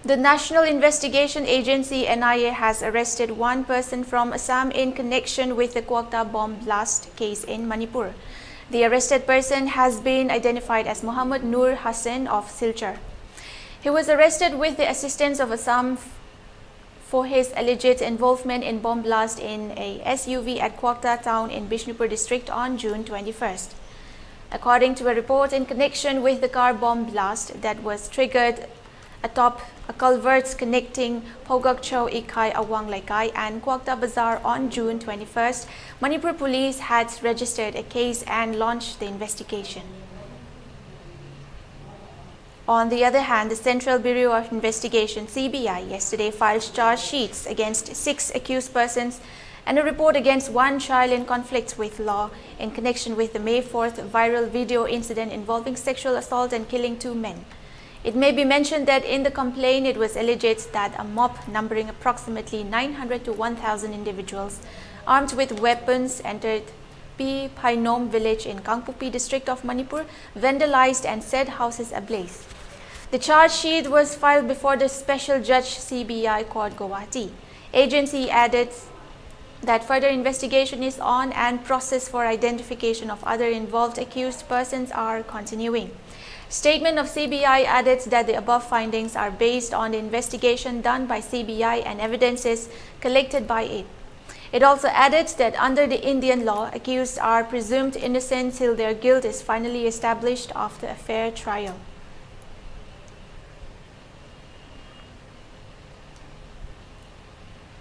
The National Investigation Agency NIA has arrested one person from Assam in connection with the Kwakta bomb blast case in Manipur. The arrested person has been identified as Muhammad Nur Hassan of Silchar. He was arrested with the assistance of Assam for his alleged involvement in bomb blast in a SUV at Kwakta town in Bishnupur district on June 21st. According to a report in connection with the car bomb blast that was triggered atop a culvert connecting Phogakchau Ikai Awang Laikai and Kwakta Bazaar on June 21st, Manipur police had registered a case and launched the investigation. On the other hand, the Central Bureau of Investigation (CBI) yesterday filed charge sheets against 6 accused persons and a report against one child in conflict with law in connection with the May 4th viral video incident involving sexual assault and killing 2 men. It may be mentioned that in the complaint it was alleged that a mob numbering approximately 900 to 1,000 individuals armed with weapons entered Pi Phainom village in Kangpokpi district of Manipur, vandalized and set houses ablaze. The charge sheet was filed before the Special Judge CBI Court Guwahati. Agency added that further investigation is on and process for identification of other involved accused persons are continuing. Statement of CBI added that the above findings are based on the investigation done by CBI and evidences collected by it. It also added that under the Indian law, accused are presumed innocent till their guilt is finally established after a fair trial.